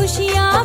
खुशियाँ।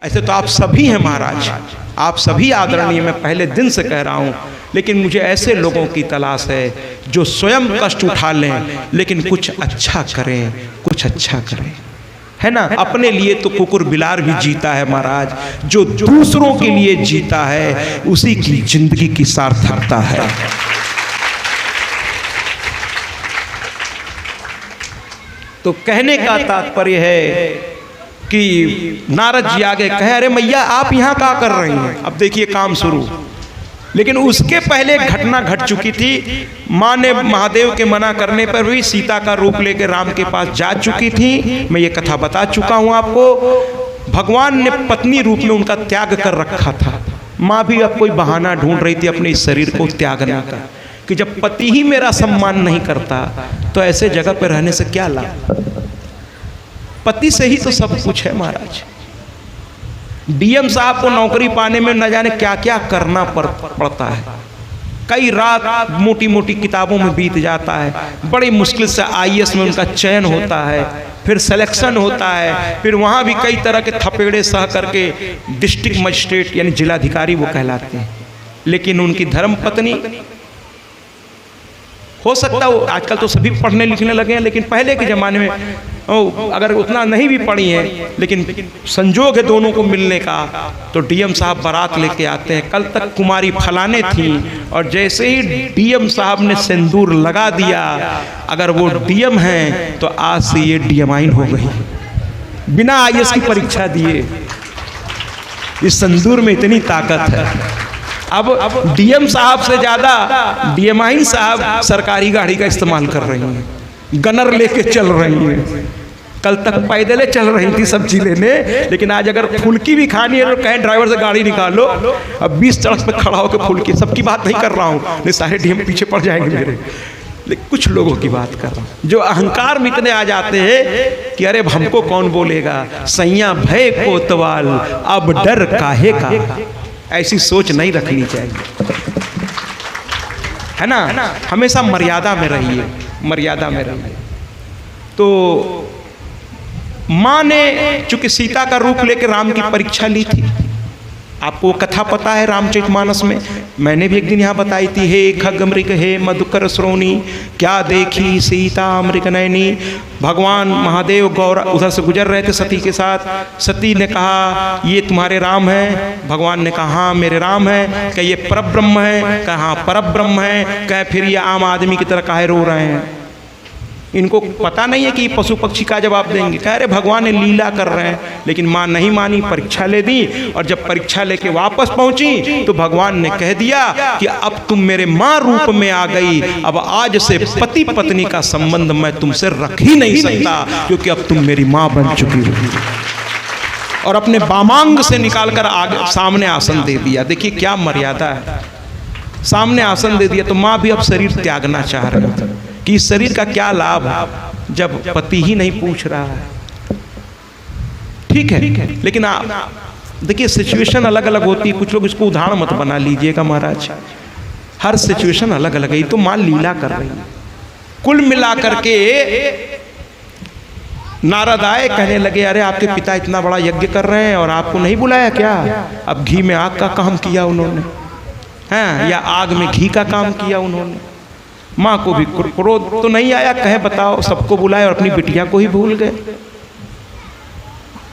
ऐसे तो आप सभी हैं महाराज, आप सभी आदरणीय, मैं पहले दिन से कह रहा हूँ, लेकिन मुझे ऐसे लोगों की तलाश है जो स्वयं कष्ट उठा लें लेकिन कुछ अच्छा करें, कुछ अच्छा करें, है ना। अपने लिए तो कुकुर बिलार भी जीता है महाराज, जो दूसरों के लिए जीता है उसी की जिंदगी की सार्थकता है। तो कहने का तात्पर्य है कि नारद जी आगे कहे, अरे मैया आप यहाँ क्या कर रही हैं। अब देखिए काम शुरू। लेकिन उसके पहले एक घटना घट चुकी थी। माँ ने महादेव के मना करने पर भी सीता का रूप लेकर राम के पास जा चुकी थी। मैं ये कथा बता चुका हूँ आपको। भगवान ने पत्नी रूप में उनका त्याग कर रखा था। माँ भी अब कोई बहाना ढूंढ रही थी अपने इस शरीर को त्यागने का, कि जब पति ही मेरा सम्मान नहीं करता तो ऐसे जगह पर रहने से क्या लाभ। पति से ही तो सब कुछ है महाराज। डीएम साहब को नौकरी पाने में न जाने क्या क्या करना पड़ता है। कई रात मोटी मोटी किताबों में बीत जाता है। बड़ी मुश्किल से आईएएस में उनका चयन होता है, फिर सिलेक्शन होता है, फिर वहाँ भी कई तरह के थपेड़े सह करके डिस्ट्रिक्ट मजिस्ट्रेट यानी जिलाधिकारी वो कहलाते हैं। लेकिन उनकी धर्म पत्नी, हो सकता है आजकल तो सभी पढ़ने लिखने लगे हैं, लेकिन पहले के ज़माने में अगर उतना नहीं भी पढ़ी है, लेकिन संजोग है दोनों को मिलने का, तो डीएम साहब बारात लेके आते हैं। कल तक कुमारी फलाने थी और जैसे ही डीएम साहब ने सिंदूर लगा दिया, अगर वो डीएम हैं तो आज से ये डीएमाइन हो गई, बिना आईएएस की परीक्षा दिए। इस सिंदूर में इतनी ताकत है। अब डीएम साहब से ज़्यादा डीएमाइन साहब सरकारी गाड़ी का इस्तेमाल कर रही हैं, गनर लेके चल रही हैं। कल तक पैदल चल रही थी सब्जी लेने, लेकिन आज अगर फुल्की भी खानी है तो कहें ड्राइवर से गाड़ी निकालो। अब 20 सड़क पे खड़ा होकर फुल्की, सबकी बात नहीं कर रहा हूँ, नहीं सारे डीएम पीछे पड़ जाएंगे मेरे, लेकिन कुछ लोगों की बात कर रहा हूँ जो अहंकार में इतने आ जाते हैं कि अरे हमको कौन बोलेगा, सैया भय कोतवाल अब डर काहे का। ऐसी सोच नहीं रखनी चाहिए, है ना। हमेशा मर्यादा में रहिए, मर्यादा में रहिए। तो माँ ने चूंकि सीता का रूप लेकर राम की परीक्षा ली थी। आपको कथा पता है रामचरितमानस में, मैंने भी एक दिन यहाँ बताई थी। हे खगमृग हे मधुकर श्रोणी, क्या देखी सीता अमृग नयनी। भगवान महादेव गौर उधर से गुजर रहे थे सती के साथ। सती ने कहा ये तुम्हारे राम हैं। भगवान ने कहा हाँ मेरे राम हैं। क्या ये परब्रह्म है? कहा हाँ परब्रह्म है। कहे फिर ये आम आदमी की तरह काहे रो रहे हैं? इनको पता नहीं है कि पशु पक्षी का जवाब देंगे। कह रहे भगवान ने लीला कर रहे हैं। लेकिन माँ नहीं मानी, परीक्षा ले दी। और जब परीक्षा लेके वापस पहुंची तो भगवान ने कह दिया कि अब तुम मेरे माँ रूप में आ गई, अब आज से पति पत्नी का संबंध मैं तुमसे रख ही नहीं सकता, क्योंकि अब तुम मेरी माँ बन चुकी हो। और अपने बामांग से निकालकर आगे सामने आसन दे दिया। देखिए क्या मर्यादा है, सामने आसन दे दिया। तो माँ भी अब शरीर त्यागना चाह रही थी कि इस शरीर का क्या लाभ जब पति ही नहीं पूछ रहा है। ठीक है, लेकिन आप देखिए सिचुएशन अलग अलग होती है। कुछ लोग इसको उदाहरण मत बना लीजिएगा महाराज, हर सिचुएशन अलग अलग है। ये तो माँ लीला कर रही है। कुल मिला करके नारद आए, कहने लगे अरे आपके पिता इतना बड़ा यज्ञ कर रहे हैं और आपको नहीं बुलाया क्या? अब घी में आग का काम किया उन्होंने, हैं, या आग में घी का काम किया उन्होंने। माँ को भी क्रोध तो नहीं आया, कहे बताओ सबको बुलाए और अपनी बिटिया को ही भूल गए।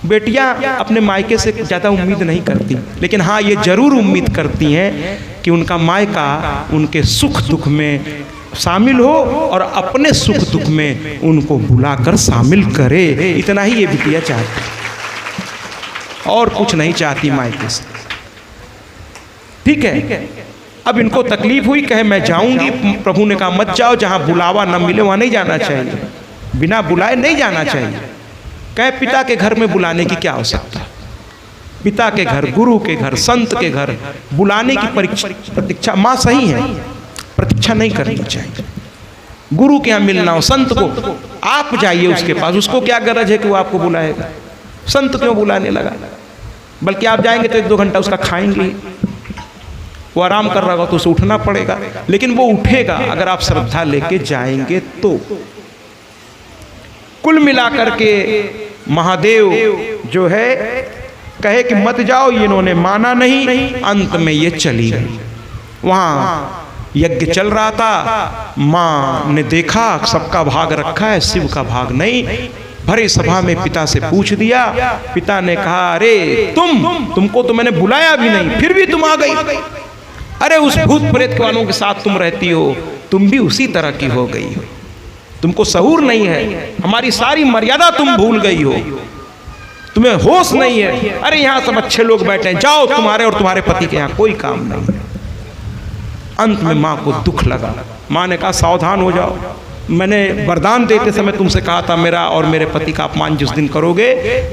बेटियां अपने मायके से ज़्यादा उम्मीद नहीं करती, लेकिन हाँ ये जरूर उम्मीद करती हैं कि उनका मायका उनके सुख दुख में शामिल हो और अपने सुख दुख में उनको बुलाकर शामिल करे। इतना ही ये बिटिया चाहती, और कुछ नहीं चाहती मायके से। ठीक है, अब इनको तकलीफ हुई, कहे मैं जाऊंगी। प्रभु ने कहा मत जाओ, जहां बुलावा न मिले वहां नहीं जाना चाहिए, बिना बुलाए नहीं जाना चाहिए। कहे पिता के घर में बुलाने की क्या आवश्यकता? पिता के घर, गुरु के घर, संत के घर बुलाने की प्रतीक्षा। माँ सही है, प्रतीक्षा नहीं करनी चाहिए। गुरु के यहाँ मिलना हो, संत को आप जाइए उसके पास, उसको क्या गरज है कि वो आपको बुलाएगा? संत क्यों बुलाने लगा? बल्कि आप जाएंगे तो 1-2 घंटा उसका खाएंगे, वो आराम कर रहा होगा तो उसे उठना पड़ेगा, लेकिन वो उठेगा अगर आप श्रद्धा लेके जाएंगे तो। कुल मिलाकर के महादेव जो है कहे कि मत जाओ, ये इन्होंने माना नहीं, अंत में ये चली गई। वहां यज्ञ चल रहा था, मां ने देखा सबका भाग रखा है, शिव का भाग नहीं। भरे सभा में पिता से पूछ दिया। पिता ने कहा, अरे तुमको तो मैंने बुलाया भी नहीं, फिर भी तुम आ गई। अरे उस भूत प्रेत वालों के साथ तुम रहती हो, तुम भी उसी तरह की हो गई हो, तुमको सहूर नहीं है, हमारी सारी मर्यादा तुम भूल गई हो, तुम्हें होश नहीं है। अरे यहाँ सब अच्छे लोग बैठे हैं, जाओ, तुम्हारे और तुम्हारे पति के यहाँ कोई काम नहीं। अंत में माँ को दुख लगा। माँ ने कहा, सावधान हो जाओ, मैंने वरदान देते समय तुमसे कहा था मेरा और मेरे पति का अपमान जिस दिन करोगे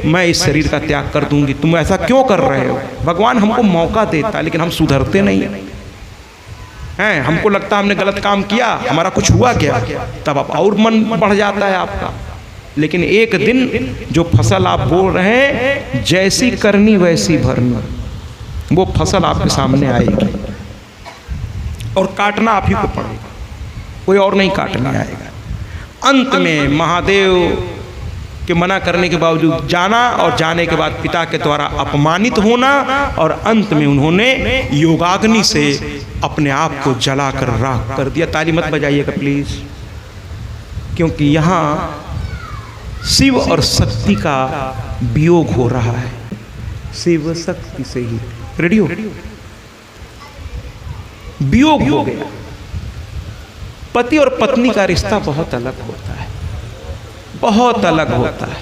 मैं इस शरीर का त्याग कर दूंगी। तुम ऐसा क्यों कर रहे हो? भगवान हमको मौका देता, लेकिन हम सुधरते नहीं हैं। हमको लगता हमने गलत काम किया, हमारा कुछ हुआ क्या, तब आप और मन बढ़ जाता है आपका। लेकिन एक दिन जो फसल आप बोल रहे हैं, जैसी करनी वैसी भरनी, वो फसल आपके सामने आएगी और काटना आप ही को पड़ेगा, कोई और नहीं काटने आएगा। अंत में महादेव के मना करने के बावजूद जाना, और जाने के बाद पिता के द्वारा अपमानित होना, और अंत में उन्होंने योगाग्नि से अपने आप को जलाकर राख कर दिया। ताली मत बजाइएगा प्लीज, क्योंकि यहाँ शिव और शक्ति का वियोग हो रहा है। शिव शक्ति से ही रेडियो वियोग हो गया। पति और पत्नी का रिश्ता बहुत अलग होता है, बहुत अलग होता है।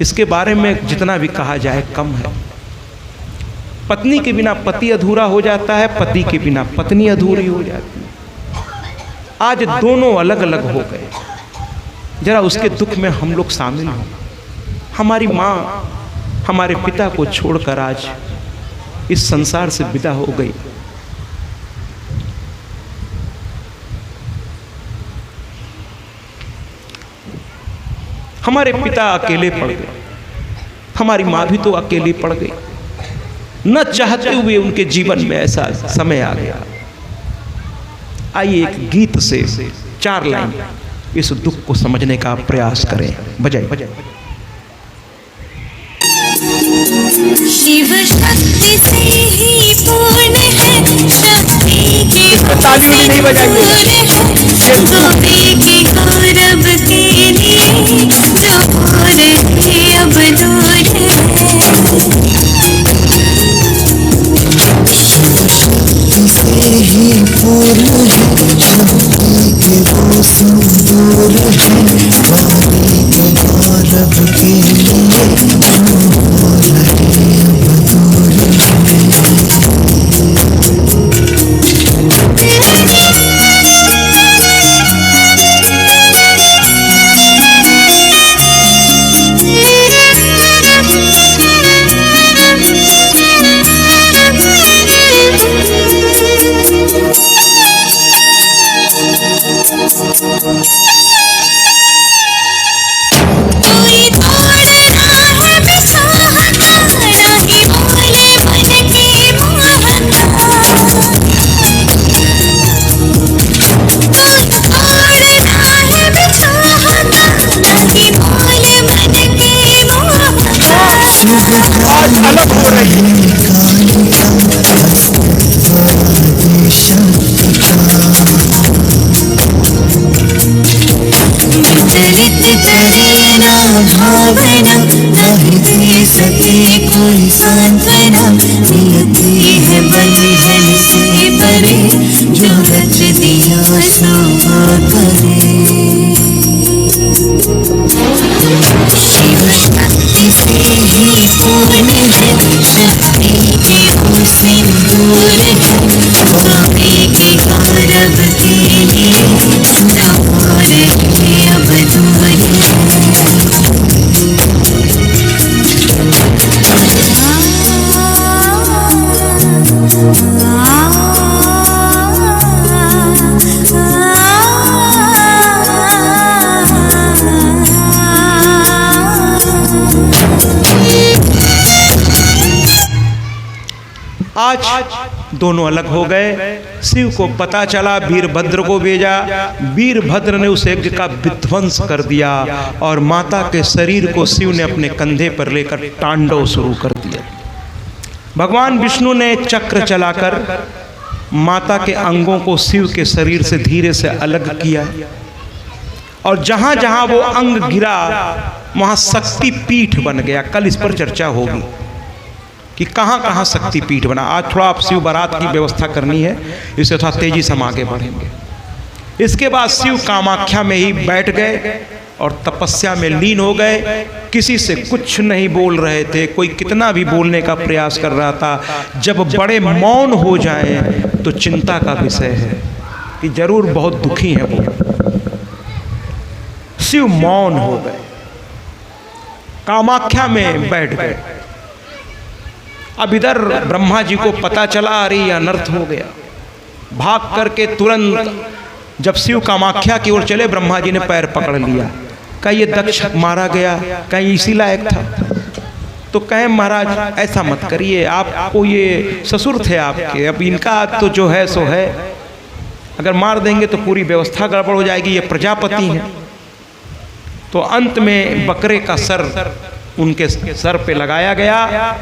इसके बारे में जितना भी कहा जाए कम है। पत्नी के बिना पति अधूरा हो जाता है, पति के बिना पत्नी अधूरी हो जाती है। आज दोनों अलग अलग हो गए। जरा उसके दुख में हम लोग शामिल हों। हमारी माँ हमारे पिता को छोड़कर आज इस संसार से विदा हो गई। हमारे पिता अकेले पड़ गए, हमारी माँ भी तो अकेली पड़ गई। न चाहते हुए उनके जीवन में ऐसा समय आ गया। आइए एक गीत से 4 लाइन इस दुख को समझने का प्रयास करें। बजाइए। शिव शक्ति से ही पूर्ण है, शक्ति की नहीं बजाइए। गोपी की गौरव के लिए जो और है अब दूर से ही पूर्ण है, शक्ति के वो संपूर्ण है, गोपी की गौरव के लिए जो और है अब दूर आज अलग हो रही है। भावना नहीं दे सके कोई सांत्वना, नियति है बंधन से परे, जो रच दिया सो करे। शिव शक्ति से ही पूर्ण है, शक्ति के वो सिंदूर है, गोपी के गौरव के लिए जो और है अब दूर है। आज दोनों अलग हो गए। शिव को पता चला, वीरभद्र को भेजा, वीरभद्र ने उस यज्ञ का विध्वंस कर दिया और माता के शरीर को शिव ने अपने कंधे पर लेकर तांडव शुरू कर दिया। भगवान विष्णु ने चक्र चलाकर माता के अंगों को शिव के शरीर से धीरे से अलग किया और जहां जहां वो अंग गिरा वहां शक्ति पीठ बन गया। कल इस पर चर्चा होगी कि कहां कहां शक्ति पीठ बना। आज थोड़ा आप शिव बारात की व्यवस्था करनी है, इससे थोड़ा तेजी से हम आगे बढ़ेंगे। इसके बाद शिव कामाख्या में ही बैठ गए और तपस्या में लीन हो गए। किसी से कुछ नहीं बोल रहे थे, कोई कितना भी बोलने का प्रयास कर रहा था। जब बड़े मौन हो जाएं तो चिंता का विषय है कि जरूर बहुत दुखी हैं वो। शिव मौन हो गए, कामाख्या में बैठ गए। अब इधर ब्रह्मा जी को पता चला, अरे अनर्थ हो गया। भाग करके तुरंत जब शिव कामाख्या की ओर चले, ब्रह्मा जी ने पैर पकड़ लिया। कहीं ये दक्ष मारा गया, कहीं इसी लायक था। तो कहें महाराज ऐसा मत करिए, आपको ये ससुर थे आपके, अब इनका तो जो है सो है, अगर मार देंगे तो पूरी व्यवस्था गड़बड़ हो जाएगी, ये प्रजापति हैं। तो अंत में बकरे का सर उनके सर पे लगाया गया।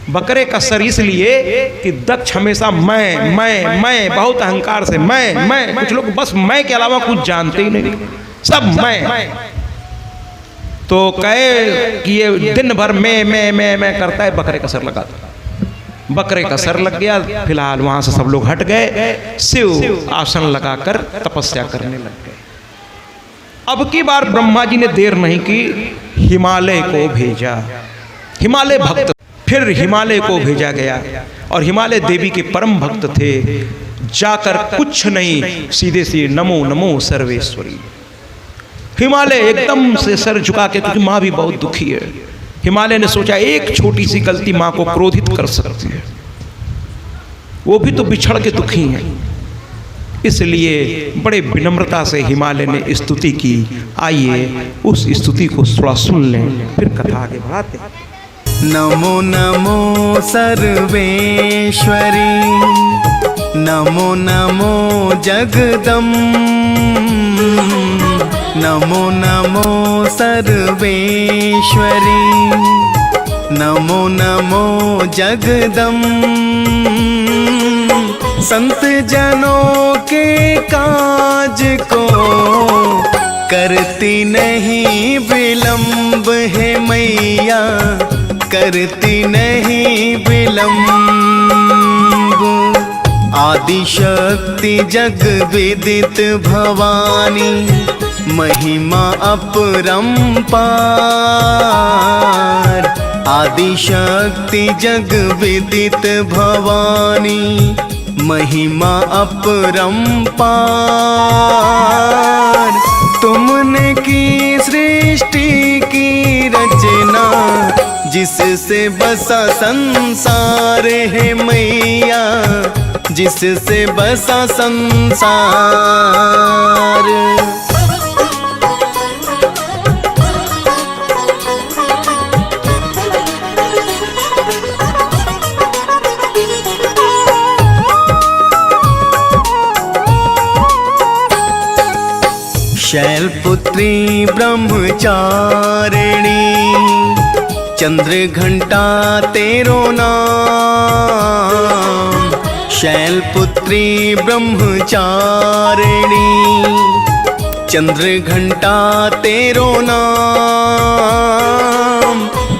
बकरे का सर इसलिए कि दक्ष हमेशा मैं बहुत अहंकार से मैं कुछ लोग बस मैं के अलावा कुछ जानते ही नहीं, सब मैं। तो कहे कि ये दिन भर मैं करता है, बकरे का सर लगाता। बकरे का सर लग गया। फिलहाल वहां से सब लोग हट गए। शिव आसन लगाकर तपस्या करने लग गए। अब की बार ब्रह्मा जी ने देर नहीं की, हिमालय को भेजा। हिमालय भक्त, फिर हिमालय को भेजा गया और हिमालय देवी के परम भक्त थे। जाकर कुछ नहीं, सीधे सीधे नमो नमो सर्वेश्वरी। हिमालय एकदम से सर झुका के, क्योंकि माँ भी बहुत दुखी है। हिमालय ने सोचा एक छोटी सी गलती माँ को क्रोधित कर सकती है, वो भी तो बिछड़ के दुखी हैं। इसलिए बड़े विनम्रता से हिमालय ने स्तुति की। आइए उस स्तुति को थोड़ा सुन लें, फिर कथा आगे बढ़ाते हैं। नमो नमो सर्वेश्वरी, नमो नमो जगदम्, नमो नमो सर्वेश्वरी, नमो नमो जगदम्। संत जनों के काज को करती नहीं विलंब है मैया, करती नहीं विलंब। आदि शक्ति जग विदित भवानी, महिमा अपरंपार। आदि शक्ति जग विदित भवानी, महिमा अपरंपार। तुमने की सृष्टि की रचना, जिससे बसा संसार है मैया, जिससे बसा संसार। शैलपुत्री ब्रह्मचारिणी, चंद्र घंटा तेरो नाम। शैलपुत्री ब्रह्मचारिणी, चंद्र घंटा तेरो नाम।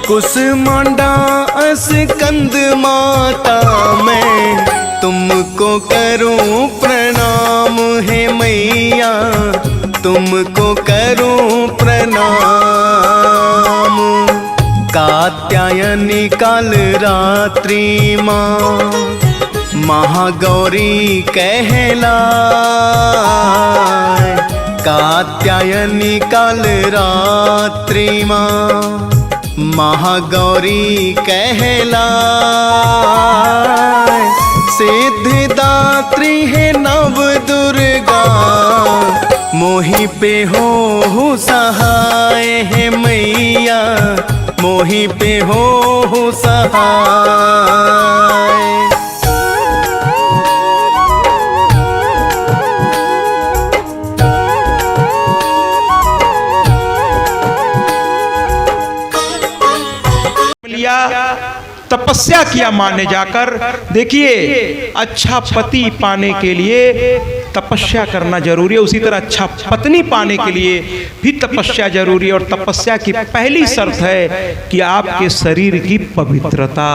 कुसमांडा अस्कंद माता, मैं तुमको करूं प्रणाम है मैया, तुमको करूं प्रणाम। कात्यायनी काल रात्रि माँ, महागौरी कहलाए। कात्यायनी काल रात्रि माँ, महागौरी कहलाए। सिद्धिदात्री है नव दुर्गा, मोहि पे हो सहाय है मैया, मोही पे हो सहाय। तपस्या किया मां ने जाकर। देखिए, अच्छा पति पाने के लिए तपस्या करना जरूरी है, उसी तरह अच्छा पत्नी पाने के लिए भी तपस्या जरूरी है। और तपस्या की पहली शर्त है कि आपके शरीर की पवित्रता,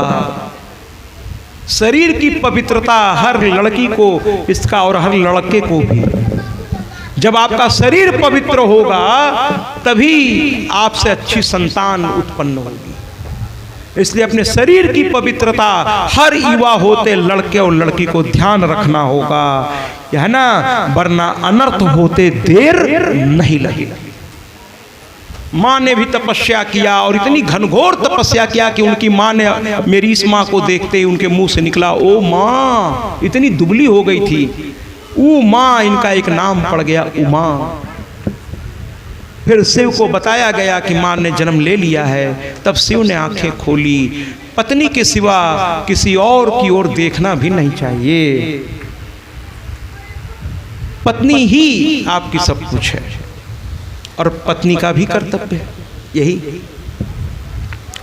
शरीर की पवित्रता हर लड़की को इसका और हर लड़के को भी। जब आपका शरीर पवित्र होगा तभी आपसे अच्छी संतान उत्पन्न होगी। इसलिए अपने शरीर की पवित्रता हर युवा होते लड़के और लड़की को ध्यान रखना होगा, है ना, वरना अनर्थ होते देर नहीं लगी। माँ ने भी तपस्या किया और इतनी घनघोर तपस्या किया कि उनकी माँ ने, मेरी इस माँ को देखते ही उनके मुंह से निकला, ओ माँ, इतनी दुबली हो गई थी। उमा, इनका एक नाम पड़ गया उमा। फिर शिव को बताया गया कि माँ ने जन्म ले लिया है। तब शिव ने आंखें खोली। पत्नी के सिवा किसी और की ओर देखना भी नहीं चाहिए, पत्नी ही आपकी सब कुछ है और पत्नी का भी कर्तव्य यही।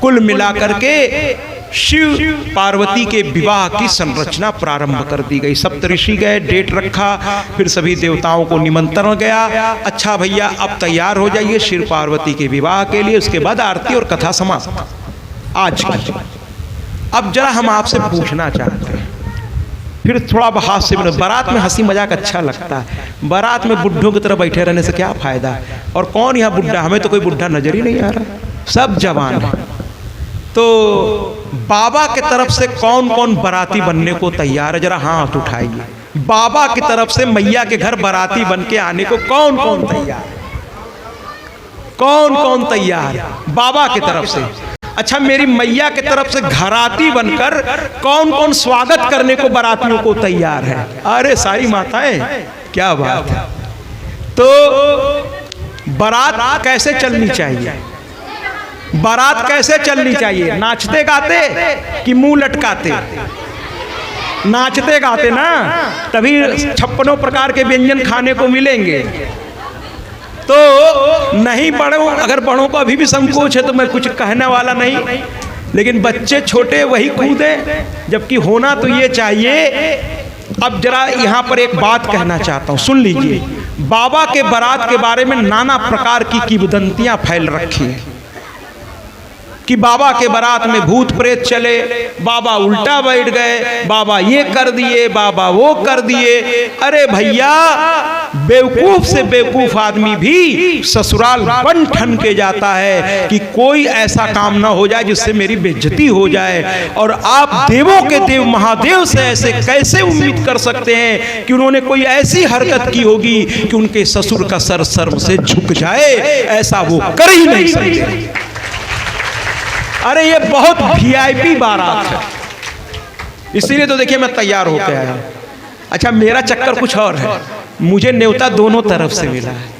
कुल मिलाकर के शिव पार्वती के विवाह की संरचना प्रारंभ कर दी गई। सप्तऋषि गए, डेट रखा, फिर सभी देवताओं को निमंत्रण गया। अच्छा भैया, अब तैयार हो जाइए शिव पार्वती के विवाह के लिए। उसके बाद आरती और कथा समाप्त आज की। अब जरा हम आपसे पूछना चाहते हैं, फिर थोड़ा हास्य में, बारात में हंसी मजाक अच्छा लगता है, बारात में बुढ़ों की तरह बैठे रहने से क्या फायदा है। और कौन यहाँ बुढ़ा, हमें तो कोई बुढ़ा नजर ही नहीं आ रहा, सब जवान है। तो बाबा के तरफ से कौन कौन बाराती बनने को तैयार है, जरा हाथ उठाइए। बाबा की तरफ से मैया के घर बाराती बन के आने को कौन कौन तैयार है? कौन कौन तैयार है बाबा की तरफ से? अच्छा, मेरी मैया की तरफ से घराती बनकर कौन कौन स्वागत करने को बारातियों को तैयार है? अरे सारी माताएं, क्या बात है। तो बारात कैसे चलनी चाहिए? बारात कैसे चलनी चाहिए? नाचते गाते कि मुंह लटकाते? नाचते गाते ना, तभी 56 प्रकार के व्यंजन खाने को मिलेंगे। तो नहीं बड़ों, अगर बड़ों को अभी भी संकोच है तो मैं कुछ कहने वाला नहीं, लेकिन बच्चे छोटे वही कूदे, जबकि होना तो ये चाहिए। अब जरा यहाँ पर एक बात कहना चाहता हूँ, सुन लीजिए। बाबा के बारात के बारे में नाना प्रकार की किंवदंतियां फैल रखी हैं कि बाबा के बारात में भूत प्रेत चले, बाबा उल्टा बैठ गए, बाबा ये कर दिए, बाबा वो कर दिए। अरे भैया, बेवकूफ से बेवकूफ आदमी भी ससुराल बन ठन के जाता है कि कोई ऐसा काम ना हो जाए जिससे मेरी बेइज्जती हो जाए। और आप देवों के देव महादेव से ऐसे कैसे उम्मीद कर सकते हैं कि उन्होंने कोई ऐसी हरकत की होगी कि उनके ससुर का सर शर्म से झुक जाए? ऐसा वो कर ही नहीं सकते। अरे ये बहुत वीआईपी बारात है, इसीलिए तो देखिए मैं तैयार होकर आया। अच्छा, मेरा चक्कर कुछ और है, मुझे न्योता दोनों तरफ से मिला है।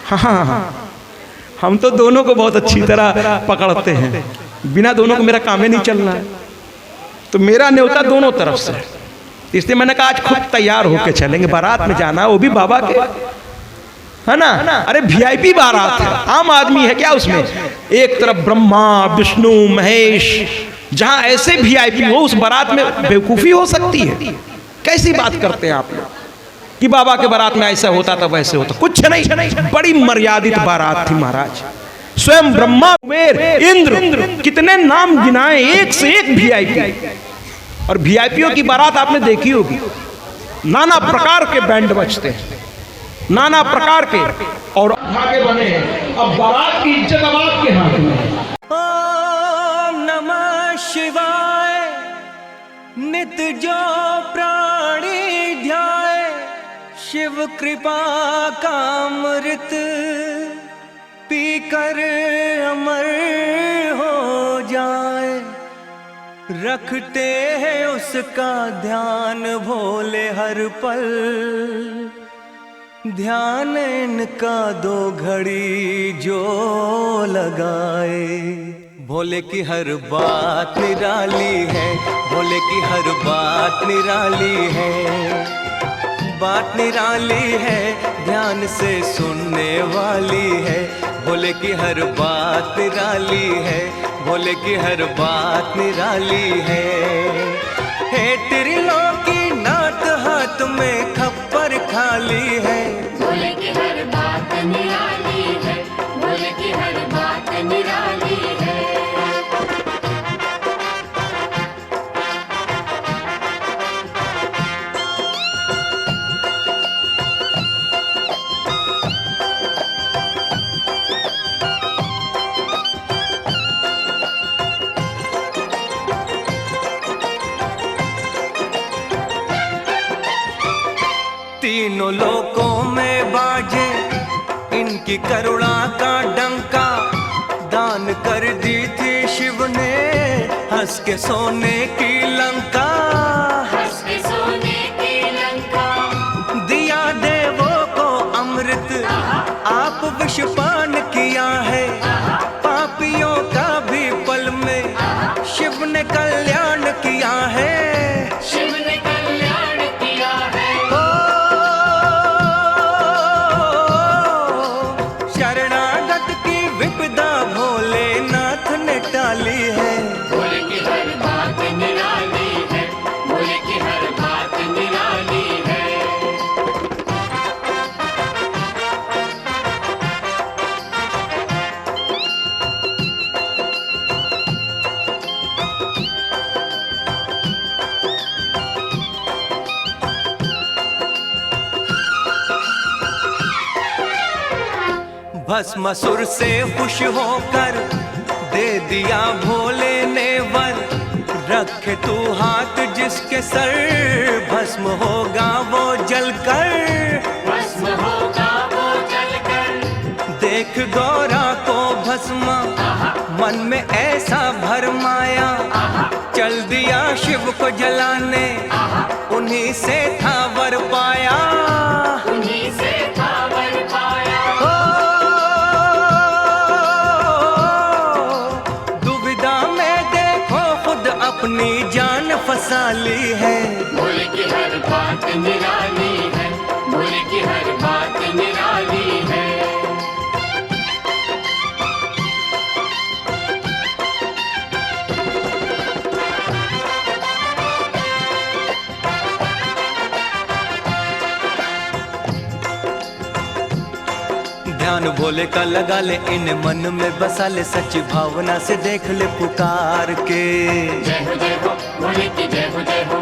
हाँ, हम तो दोनों को बहुत अच्छी तरह पकड़ते हैं, बिना दोनों को मेरा काम ही नहीं चलना है। तो मेरा न्योता दोनों तरफ से, इसलिए मैंने कहा आज खुद तैयार होकर चलेंगे, बारात में जाना, वो भी बाबा के, है ना। अरे वीआईपी बारात है, आम आदमी है क्या उसमें? एक तरफ ब्रह्मा विष्णु महेश, जहां ऐसे वीआईपी हो उस बारात में बेवकूफी हो सकती है? कैसी बात करते हैं आप लोग कि बाबा के बारात में ऐसा होता था वैसे होता? कुछ नहीं, बड़ी मर्यादित बारात थी महाराज। स्वयं ब्रह्मा कुबेर इंद्र, कितने नाम गिनाए, एक से एक वीआईपी। और वीआईपीओ की बारात आपने देखी होगी, नाना प्रकार के बैंड बजते हैं, नाना प्रकार के, और धागे बने हैं। अब बारात की इज्जत अब आपके हाथ में है। ओम नमः शिवाय। नित जो प्राणी ध्याए, शिव कृपा का अमृत पीकर अमर हो जाए। रखते हैं उसका ध्यान भोले हर पल, ध्यान इनका 2 घड़ी जो लगाए। भोले की हर बात निराली है, भोले की हर बात निराली है। बात निराली है, ध्यान से सुनने वाली है। भोले की हर बात निराली है, भोले की हर बात निराली है। हे त्रिलोकी नाथ हाथ में खप्पर खाली है। भोले की हर बात निराली है, भोले की हर बात निराली है। तीनों लोकों में बाजे इनकी करुणा का डंका। दान कर दी थी शिव ने हंस के सोने की लंका। हंस के सोने की लंका। दिया देवों को अमृत आप विषपान किया है। पापियों का भी पल में शिव ने कल्याण किया है। शिव ने कल्याण किया है। शरणागत की विपदा भोलेनाथ ने टाली है। भोले की हर बात निराली है, भोले की हर बात निराली है। भस्मासुर से खुश होकर दे दिया भोले ने वर। रखे तू हाथ जिसके सर भस्म होगा वो जलकर। भस्म होगा वो जलकर। देख गौरा को भस्मा मन में ऐसा भरमाया। चल दिया शिव को जलाने उन्हीं से था वर पाया। उन्हीं से था वर पाया। दुविधा में देखो खुद अपनी जान फंसा ली है। भोले की हर बात निराली है, भोले की हर बात निराली है। ध्यान भोले का लगा ले इन मन में बसा ले। सच्ची भावना से देख ले पुकार के। जय हो भोले की जय हो जय हो।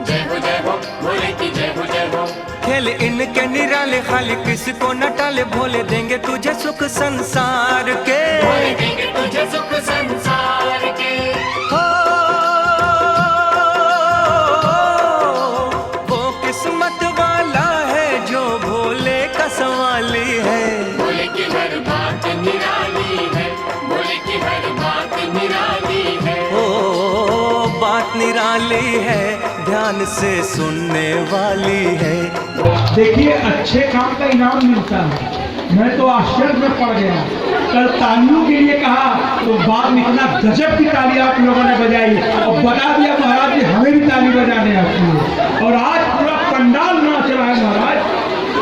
जय हो भोले की जय हो जय हो। खेल इनके निराले खाली किसको न टाले। भोले देंगे तुझे सुख संसार के। भोले देंगे तुझे सुख संसार के। हो वो किस्मत वाला है जो भोले का सवाली है। भोले की हर बात निराली है, भोले की हर बात निराली है। ओ बात निराली है, ध्यान से सुनने वाली है। देखिए अच्छे काम का इनाम मिलता है। मैं तो आश्चर्य में पड़ गया। कल तालियों के लिए कहा तो बाद में इतना गजब की ताली आप लोगों ने बजाई और बता दिया महाराज जी हमें भी ताली बजाने आती है। और आज पूरा पंडाल नाच रहा है महाराज।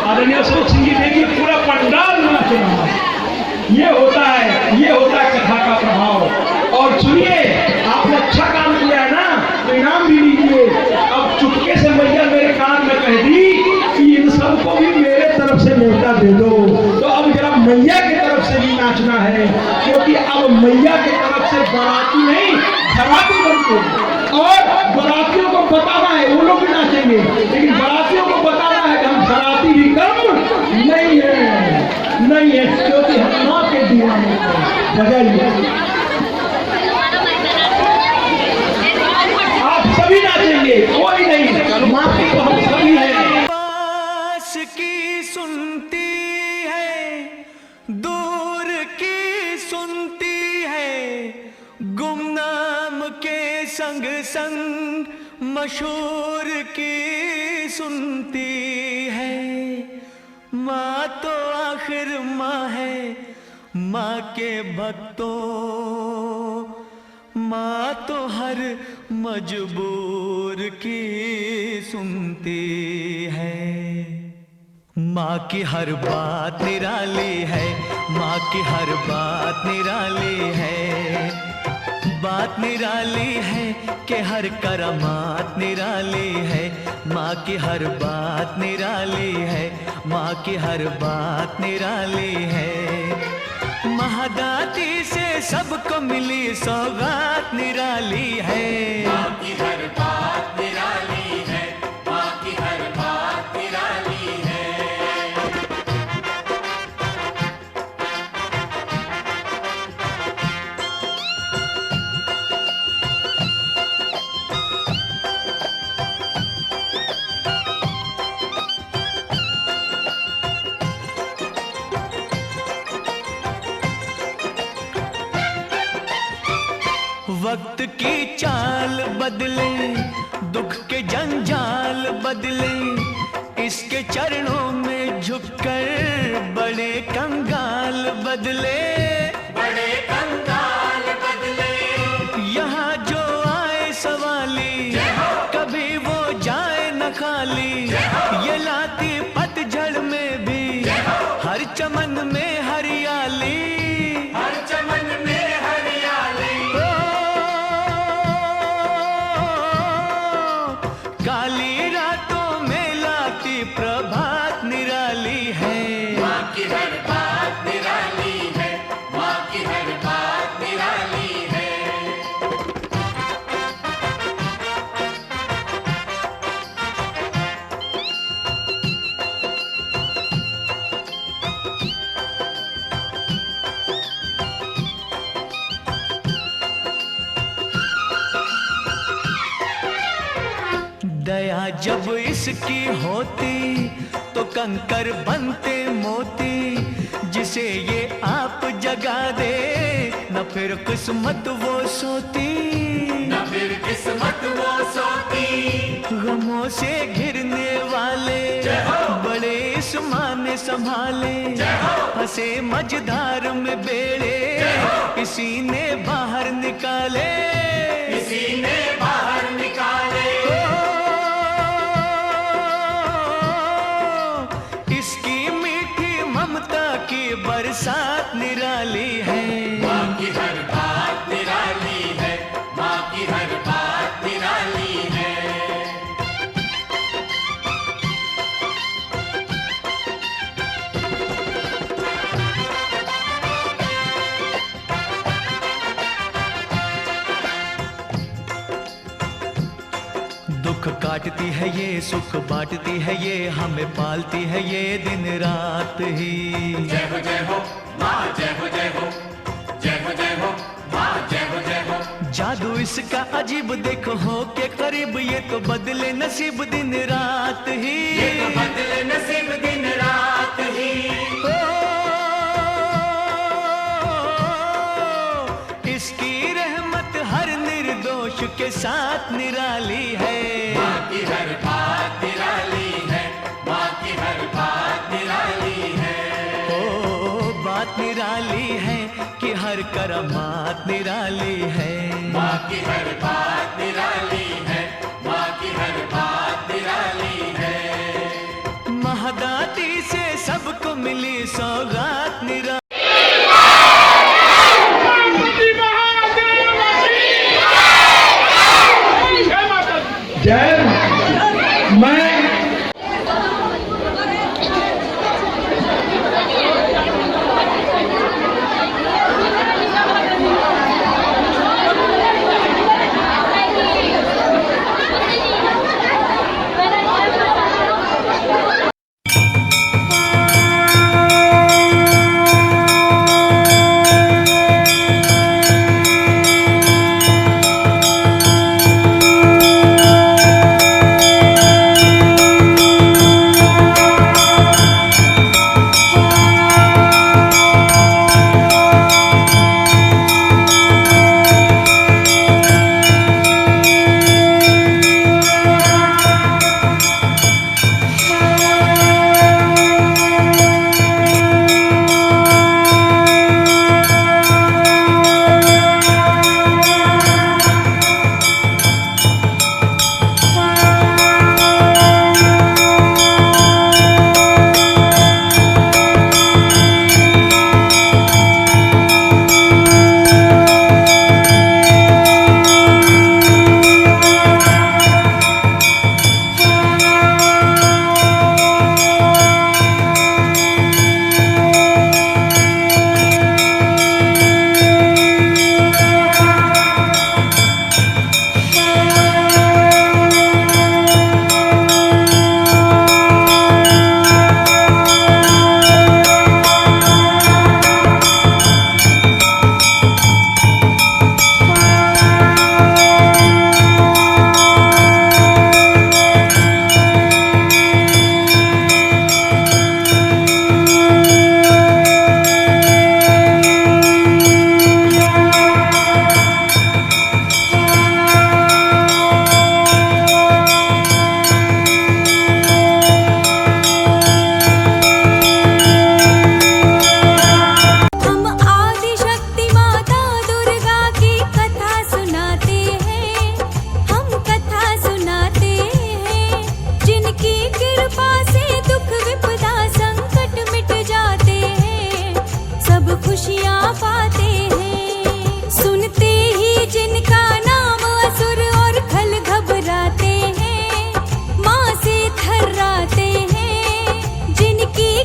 आदरणीय अशोक सिंह जी देखिए पूरा पंडाल नाच रहा है। ये होता है कथा का प्रभाव। और सुनिए आपने अच्छा काम किया है ना तो इनाम भी लीजिए। अब चुपके से मैया मेरे कान में कह दी कि इन सबको भी मेरे तरफ से न्योता दे दो। तो अब जरा मैया की तरफ से भी नाचना है क्योंकि अब मैया की तरफ से बाराती नहीं धराती बनते। और बारातियों को बताना है वो लोग भी नाचेंगे लेकिन बारातियों को बताना है कि हम धराती भी कम नहीं है क्योंकि हम माँ के दीवाने बजाइए। आप सभी नाचेंगे कोई नहीं माँ की तो हम सभी हैं। पास की सुनती है दूर की सुनती है। गुमनाम के संग संग मशहूर की सुनती है। माँ तो आखिर माँ है, माँ के भक्तों माँ तो हर मजबूर की सुनती है। माँ की हर बात निराली है, माँ की हर बात निराली है। बात निराली है कि हर करामात निराली है। माँ की हर बात निराली है, माँ की हर बात निराली है। महादाती से सबको मिली सौगात निराली है। माँ की हर बात निराली है, माँ की हर बात निराली है। वक्त की चाल बदले, दुख के जंजाल बदले, इसके चरणों में झुककर बड़े कंगाल बदले। बड़े कंगाल बदले, यहाँ जो आए सवाली, कभी वो जाए न खाली। ये लाती पतझड़ में भी हर चमन में हरियाली। हर चमन में हरियाली। काली रातों में लाती प्रभात निराली है। माँ की हर बात निराली है, माँ की हर बात निराली है। दया जब इसकी होती तो कंकर बनते मोती। जिसे ये आप जगा दे न फिर किस्मत वो सोती। न फिर किस्मत वो सोती। गमों से घिरने वाले बड़े इस माँ ने संभाले। फंसे मझधार में बेड़े इसी ने बाहर निकाले। इसी ने बाहर निकाले। इसकी मीठी ममता की बरसात निराली है। माँ की हर बात निराली है, माँ की हर बात निराली है। दुख काटती है ये, सुख बांटती है ये, हमें पालती है ये दिन रात ही। जय हो जय हो माँ, जय हो जय हो, जय हो जय हो माँ, जय हो जय हो। जादू इसका अजीब देखो हो के करीब, ये तो बदले नसीब दिन रात ही। ये तो बदले नसीब दिन रात ही। इसकी रहमत हर निर्दोष के साथ निराली है। माँ की हर बात निराली है, माँ की हर बात निराली है। ओ बात निराली है कि हर करामात निराली है। माँ की हर बात निराली है, माँ की हर बात निराली है। महादाती से सबको मिली सौगात निराली। जय मैं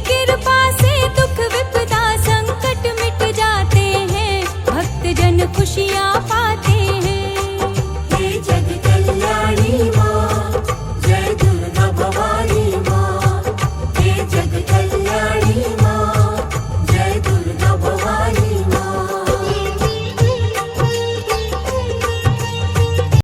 कृपा से दुख विपदा संकट मिट जाते हैं, भक्त जन खुशियाँ